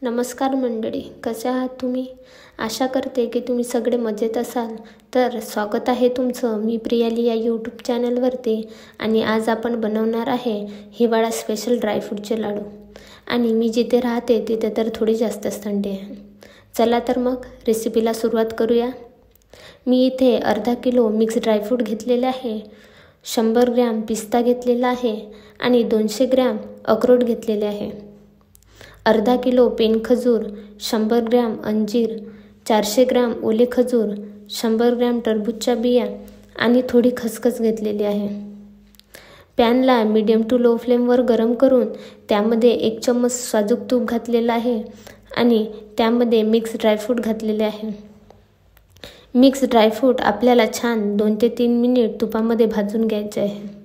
नमस्कार मंडळी, कसे आहात तुम्ही? आशा करते की तुम्ही सगळे मजेत असाल. तर स्वागत आहे तुमचं मी प्रियाली या यूट्यूब चॅनलवरती. आणि आज आपण बनवणार आहे हिवाळा स्पेशल ड्रायफ्रूटचे लाडू. आणि मी जिथे राहते तिथे तर थोडी जास्तच थंडी आहे. चला तर मग रेसिपीला सुरुवात करूया. मी इथे अर्धा किलो मिक्स ड्रायफ्रूट घेतलेले आहे, 100 ग्रॅम पिस्ता घेतलेला आहे आणि 200 ग्रॅम अक्रोड घेतलेले आहे. अर्धा किलो पेन खजूर, 100 ग्रॅम अंजीर, 400 ग्रॅम ओले खजूर, 100 ग्रॅम टरबूजच्या बिया आणि थोडी खसखस घेतलेली आहे. पॅनला मीडियम टू लो फ्लेमवर गरम करून त्यामध्ये 1 चम्मच साजूक तूप घातलेलं आहे आणि त्यामध्ये मिक्स ड्रायफ्रूट घातलेले आहे. मिक्स ड्रायफ्रूट आपल्याला छान 2 ते 3 मिनिट तुपामध्ये भाजून घ्यायचे आहे.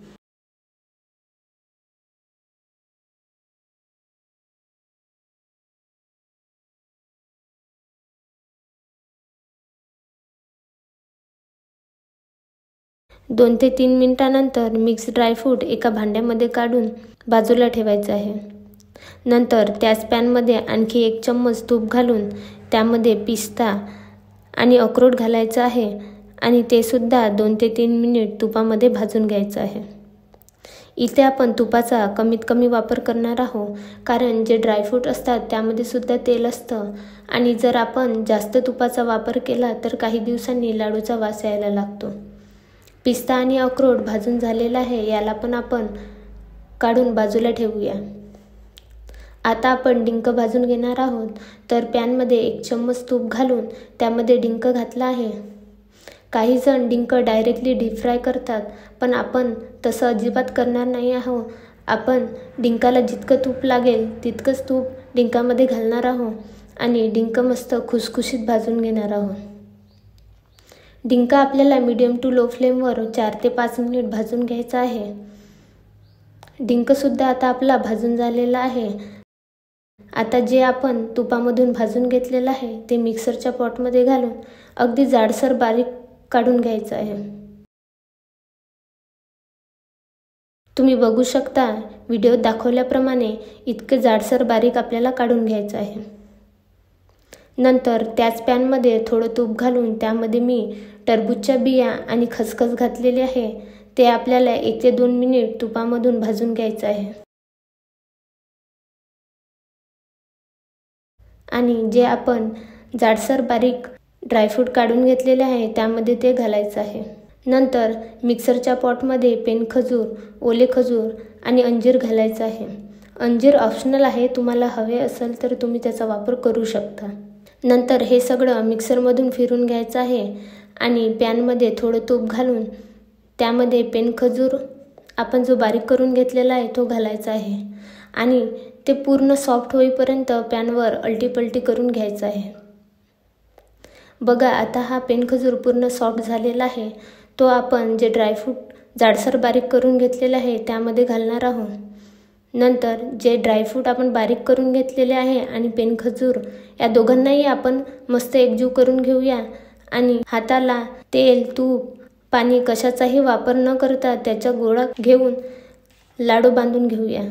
दोन ते 3 मिनिटांनंतर मिक्स ड्रायफ्रूट एका भांड्यामध्ये काढून बाजूला ठेवायचं आहे. नंतर त्याच पॅनमध्ये आणखी 1 चम्मच तूप घालून त्यामध्ये पिस्ता आणि अक्रोड घालायचं आहे आणि ते सुद्धा 2 ते 3 मिनिट तुपामध्ये भाजून घ्यायचं आहे. इथे आपण तुपाचा कमीत कमी वापर करणार आहोत, कारण जे ड्रायफ्रूट असतात त्यामध्ये सुद्धा तेल असतं आणि जर आपण जास्त तुपाचा वापर केला तर काही दिवसांनी लाडूचा वास यायला लागतो. पिस्ता आणि अक्रोड भाजून झालेला आहे, याला पण आपण काढून बाजूला ठेवूया. आता आपण डिंक भाजून घेणार आहोत. तर पॅनमध्ये 1 चम्मच तूप घालून त्यामध्ये डिंक घातला आहे. काही जण डिंक डायरेक्टली डीप फ्राय करतात, पण आपण तसं अजिबात करणार नाही आहोत. आपण डिंकाला जितकं तूप लागेल तितकंच तूप डिंकामध्ये घालणार आहोत आणि डिंक मस्त खुसखुशीत भाजून घेणार आहोत. डिंक आपल्याला मीडियम टू लो फ्लेमवर 4 ते 5 मिनिट भाजून घ्यायचा आहे. डिंकसुद्धा आता आपला भाजून झालेला आहे. आता जे आपण तुपामधून भाजून घेतलेलं आहे ते मिक्सरच्या पॉटमध्ये घालून अगदी जाडसर बारीक काढून घ्यायचं आहे. तुम्ही बघू शकता व्हिडिओत दाखवल्याप्रमाणे इतके जाडसर बारीक आपल्याला काढून घ्यायचं आहे. नंतर त्याच पॅनमध्ये थोडं तूप घालून त्यामध्ये मी टरबूजच्या बिया आणि खसखस घातलेली आहे. ते आपल्याला 1 ते 2 मिनिट तुपामधून भाजून घ्यायचं आहे. आणि जे आपण जाडसर बारीक ड्रायफ्रूट काढून घेतलेले आहे त्यामध्ये ते घालायचं आहे. नंतर मिक्सरच्या पॉटमध्ये पेन खजूर, ओले खजूर आणि अंजीर घालायचं आहे. अंजीर ऑप्शनल आहे, तुम्हाला हवे असेल तर तुम्ही त्याचा वापर करू शकता. नंतर हे सगळं मिक्सरमधून फिरून घ्यायचं आहे आणि पॅनमध्ये थोडं तूप घालून त्यामध्ये पेन खजूर आपण जो बारीक करून घेतलेला आहे तो घालायचा आहे आणि ते पूर्ण सॉफ्ट होईपर्यंत पॅनवर अलटीपलटी करून घ्यायचं आहे. बघा, आता हा पेन खजूर पूर्ण सॉफ्ट झालेला आहे. तो आपण जे ड्रायफ्रूट जाडसर बारीक करून घेतलेला आहे त्यामध्ये घालणार आहोत. नंतर जे ड्रायफ्रूट आपण बारीक करून घेतलेले आहे आणि पेन खजूर या दोघांनाही आपण मस्त एकजीव करून घेऊया आणि हाताला तेल, तूप, पाणी कशाचाही वापर न करता त्याचा गोळा घेऊन लाडू बांधून घेऊया.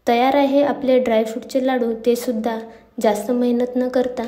तयार आहे आपले ड्रायफ्रूटचे लाडू, ते सुद्धा जास्त मेहनत न करता.